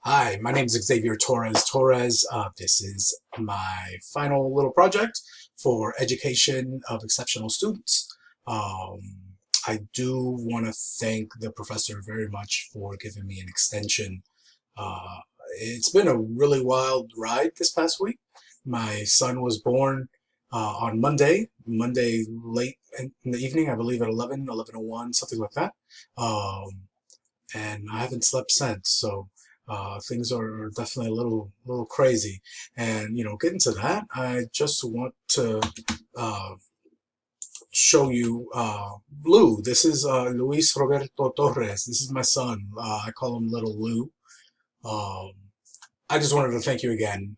Hi, my name is Xavier Torres. This is my final little project for education of exceptional students. Um, I do want to thank the professor very much for giving me an extension. Uh, it's been a really wild ride this past week. My son was born on Monday late in the evening, I believe at 11:01, something like that. Um, and I haven't slept since. So things are definitely a little crazy. And getting to that, I just want to uh, show you Lou. This is Luis Roberto Torres. This is my son. I call him Little Lou. Um, I just wanted to thank you again,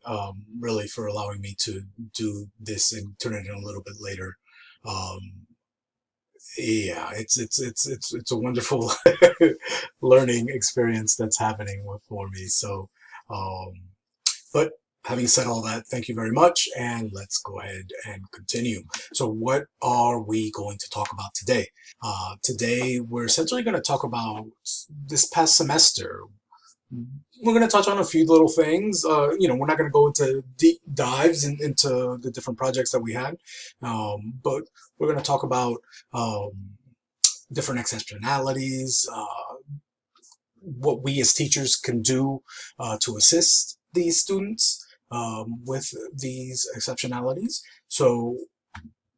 really, for allowing me to do this and turn it in a little bit later. Um, yeah, it's a wonderful learning experience that's happening for me. So, um, but having said all that, thank you very much, and let's go ahead and continue. So, what are we going to talk about today? Today, we're essentially going to talk about this past semester. We're going to touch on a few little things. We're not going to go into deep dives into the different projects that we had, but we're going to talk about um, different exceptionalities, what we as teachers can do to assist these students with these exceptionalities. So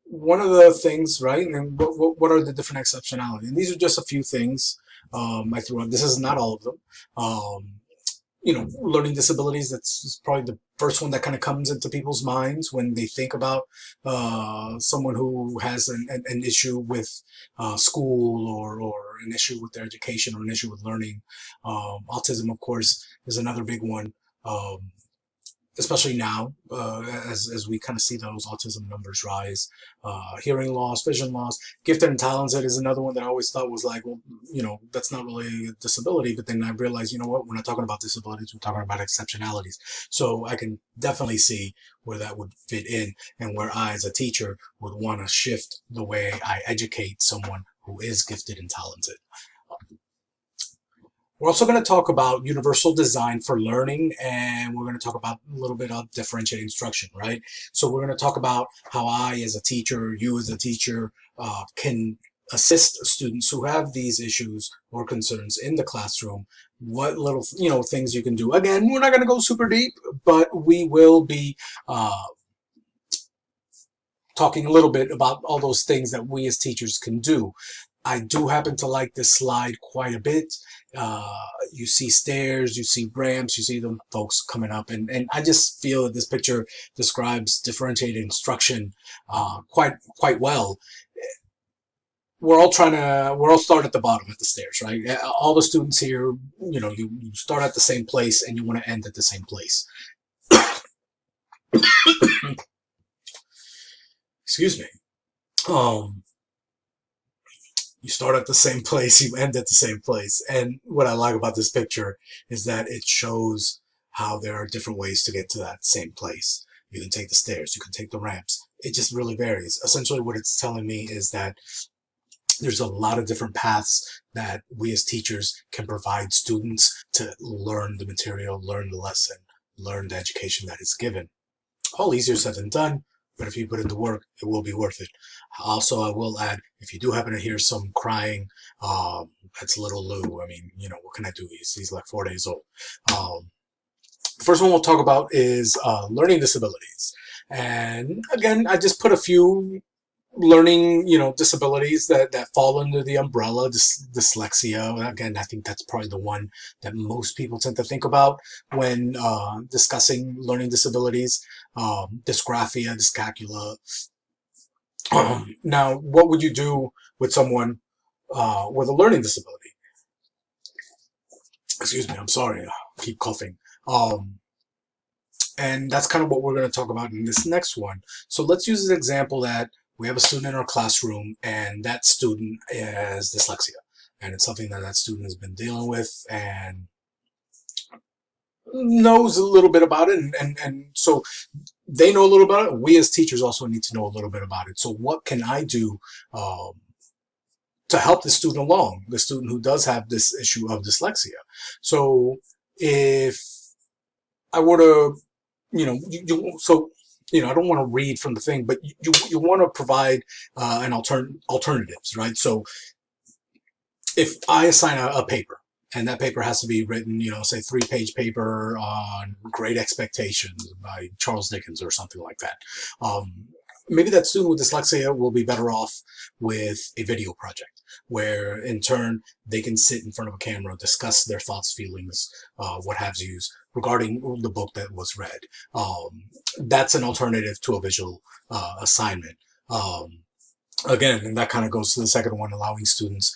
one of the things, right, and what are the different exceptionalities? And these are just a few things I threw out. This is not all of them. Learning disabilities, that's probably the first one that kind of comes into people's minds when they think about someone who has an issue with school or an issue with their education or an issue with learning. Autism, of course, is another big one. Um, Especially now, as we kind of see those autism numbers rise. Hearing loss, vision loss, gifted and talented is another one that I always thought was like, well, that's not really a disability. But then I realized, you know what, we're not talking about disabilities, we're talking about exceptionalities. So I can definitely see where that would fit in and where I, as a teacher, would want to shift the way I educate someone who is gifted and talented. We're also going to talk about universal design for learning, and we're going to talk about a little bit of differentiated instruction, right? So we're going to talk about how I, as a teacher, you as a teacher, can assist students who have these issues or concerns in the classroom. What little, things you can do. Again, we're not going to go super deep, but we will be talking a little bit about all those things that we as teachers can do. I do happen to like this slide quite a bit. You see stairs, you see ramps, you see them folks coming up, and I just feel that this picture describes differentiated instruction quite well. We're all start at the bottom at the stairs, right? All the students here, you start at the same place and you want to end at the same place. Excuse me. You start at the same place, you end at the same place. And what I like about this picture is that it shows how there are different ways to get to that same place. You can take the stairs, you can take the ramps. It just really varies. Essentially what it's telling me is that there's a lot of different paths that we as teachers can provide students to learn the material, learn the lesson, learn the education that is given. All easier said than done, but if you put in the work, it will be worth it. Also, I will add, if you do happen to hear some crying, that's little Lou. I mean, what can I do? He's like 4 days old. The first one we'll talk about is learning disabilities. And again, I just put a few learning, disabilities that fall under the umbrella. Dyslexia, again, I think that's probably the one that most people tend to think about when discussing learning disabilities. Dysgraphia, dyscalculia. Now, what would you do with someone with a learning disability? Excuse me, I'm sorry, I keep coughing. And that's kind of what we're going to talk about in this next one. So let's use an example that we have a student in our classroom and that student has dyslexia. And it's something that that student has been dealing with and knows a little bit about it. And so they know a little about it. We as teachers also need to know a little bit about it. So what can I do to help the student along, the student who does have this issue of dyslexia? So if I were to, so, I don't want to read from the thing, but you want to provide an alternatives, right? So if I assign a paper, and that paper has to be written, say 3-page paper on Great Expectations by Charles Dickens or something like that. Maybe that student with dyslexia will be better off with a video project, where in turn they can sit in front of a camera, discuss their thoughts, feelings, what have yous regarding the book that was read. That's an alternative to a visual assignment. Again, and that kind of goes to the second one, allowing students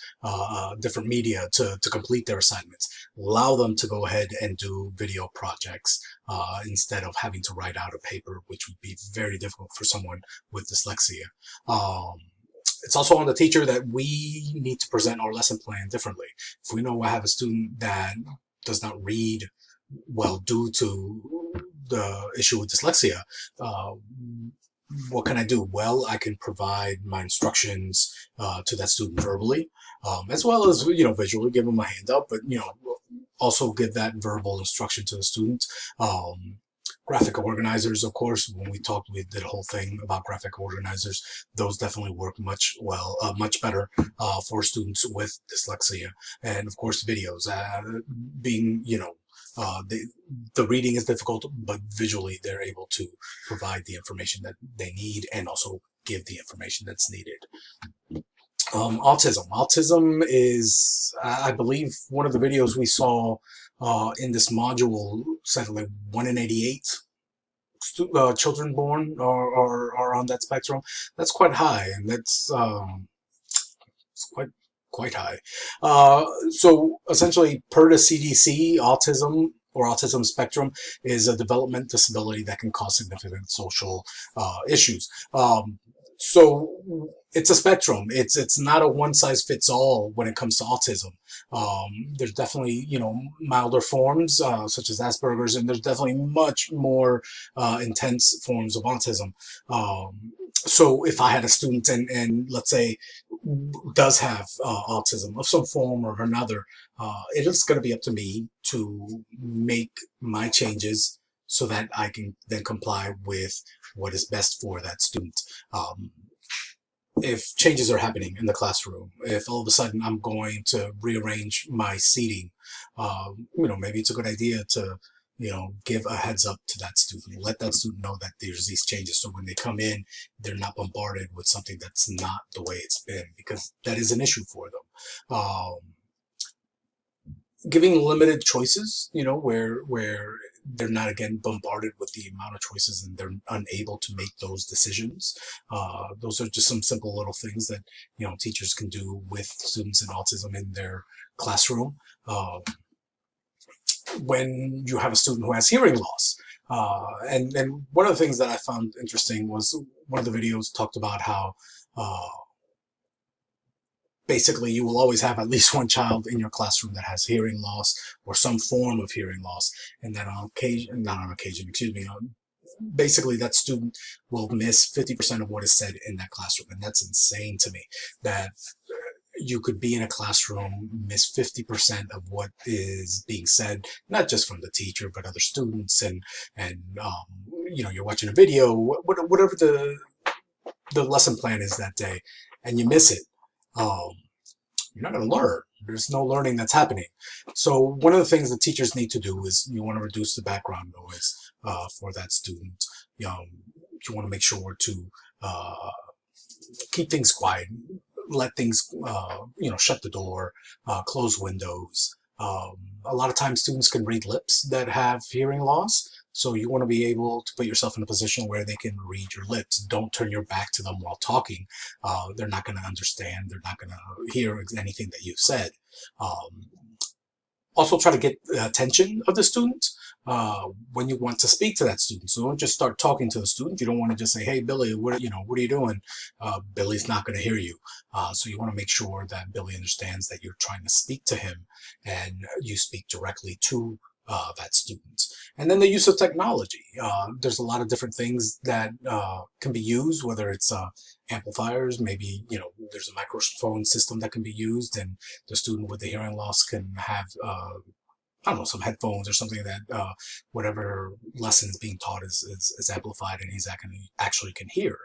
different media to complete their assignments. Allow them to go ahead and do video projects instead of having to write out a paper, which would be very difficult for someone with dyslexia. Um, it's also on the teacher that we need to present our lesson plan differently. If we know I have a student that does not read well due to the issue with dyslexia, uh, what can I do? Well, I can provide my instructions to that student verbally, as well as visually, give them a handout, but also give that verbal instruction to the student. Graphic organizers, of course, when we did a whole thing about graphic organizers. Those definitely work much better for students with dyslexia. And of course, videos, being, the reading is difficult, but visually they're able to provide the information that they need and also give the information that's needed. Autism. Autism is, I believe, one of the videos we saw in this module said like 1 in 88 children born are on that spectrum. That's quite high, and it's quite high. So essentially, per the CDC, autism or autism spectrum is a development disability that can cause significant social issues. So it's a spectrum. It's not a one size fits all when it comes to autism. There's definitely milder forms such as Asperger's, and there's definitely much more intense forms of autism. So if I had a student and let's say does have autism of some form or another, it is going to be up to me to make my changes so that I can then comply with what is best for that student. If changes are happening in the classroom, if all of a sudden I'm going to rearrange my seating, maybe it's a good idea to, give a heads up to that student, let that student know that there's these changes. So when they come in, they're not bombarded with something that's not the way it's been, because that is an issue for them. Giving limited choices, where they're not again bombarded with the amount of choices and they're unable to make those decisions. Those are just some simple little things that teachers can do with students in autism in their classroom. When you have a student who has hearing loss, and one of the things that I found interesting was one of the videos talked about how basically you will always have at least one child in your classroom that has hearing loss or some form of hearing loss, and that on occasion, not on occasion, excuse me, basically that student will miss 50% of what is said in that classroom. And that's insane to me, that you could be in a classroom, miss 50% of what is being said, not just from the teacher, but other students, and you're watching a video, whatever the lesson plan is that day, and you miss it. You're not going to learn. There's no learning that's happening. So one of the things that teachers need to do is you want to reduce the background noise for that student. You want to make sure to keep things quiet, let things, shut the door, close windows. A lot of times students can read lips that have hearing loss. So you want to be able to put yourself in a position where they can read your lips. Don't turn your back to them while talking. They're not going to understand. They're not going to hear anything that you've said. Also try to get the attention of the student when you want to speak to that student. So don't just start talking to the student. You don't want to just say, "Hey, Billy, what are you doing?" Billy's not going to hear you. So you want to make sure that Billy understands that you're trying to speak to him and you speak directly to that student. And then the use of technology. There's a lot of different things that can be used, whether it's amplifiers, maybe, there's a microphone system that can be used, and the student with the hearing loss can have I don't know, some headphones or something that whatever lesson is being taught is amplified and he's actually can hear.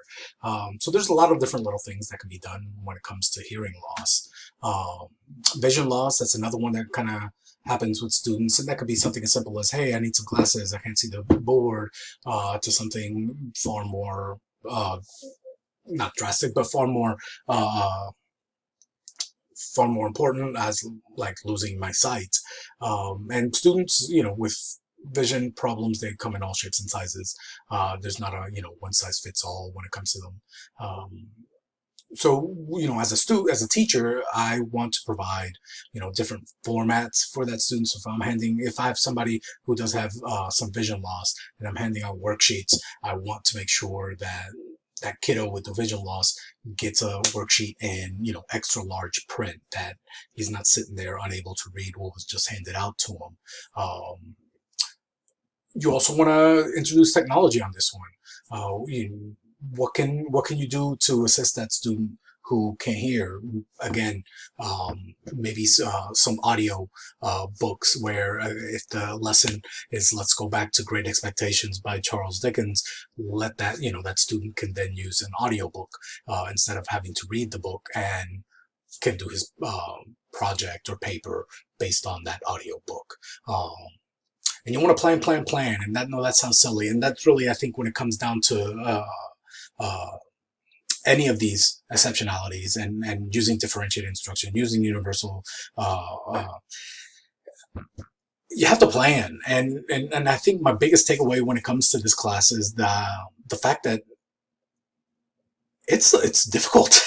So there's a lot of different little things that can be done when it comes to hearing loss. Um, Vision loss, that's another one that kind of happens with students, and that could be something as simple as, hey, I need some glasses, I can't see the board, to something far more, not drastic, but far more important, as like losing my sight. And students, with vision problems, they come in all shapes and sizes. There's not a one size fits all when it comes to them. So as a student, as a teacher, I want to provide different formats for that student. So if I have somebody who does have some vision loss and I'm handing out worksheets, I want to make sure that that kiddo with the vision loss gets a worksheet in extra large print, that he's not sitting there unable to read what was just handed out to him. You also want to introduce technology on this one. What can you do to assist that student who can't hear? Again, maybe some audio books where, if the lesson is, let's go back to Great Expectations by Charles Dickens, let that student can then use an audio book instead of having to read the book, and can do his project or paper based on that audio book. And you want to plan, and that sounds silly, and that's really, I think, when it comes down to uh, any of these exceptionalities, and using differentiated instruction, using universal, you have to plan. And I think my biggest takeaway when it comes to this class is the fact that it's difficult,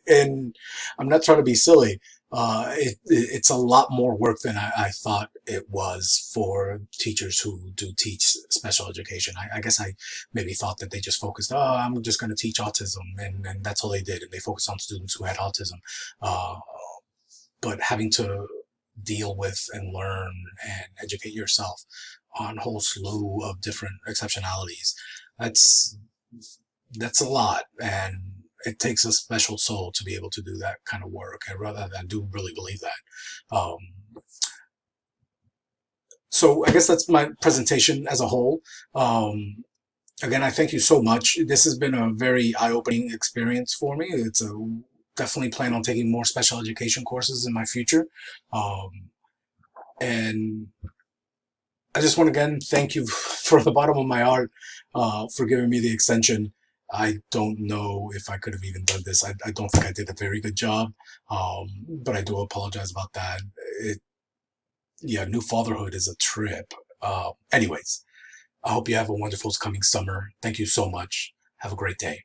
and I'm not trying to be silly. It's a lot more work than I thought it was for teachers who do teach special education. I guess I maybe thought that they just focused, oh, I'm just going to teach autism, and that's all they did, and they focused on students who had autism. Uh, but having to deal with and learn and educate yourself on a whole slew of different exceptionalities, that's that's a lot, and it takes a special soul to be able to do that kind of work. I do really believe that. So I guess that's my presentation as a whole. Again, I thank you so much. This has been a very eye-opening experience for me. Definitely plan on taking more special education courses in my future. And I just want to again thank you from the bottom of my heart for giving me the extension. I don't know if I could have even done this. I don't think I did a very good job, but I do apologize about that. Yeah, new fatherhood is a trip. Anyways, I hope you have a wonderful coming summer. Thank you so much. Have a great day.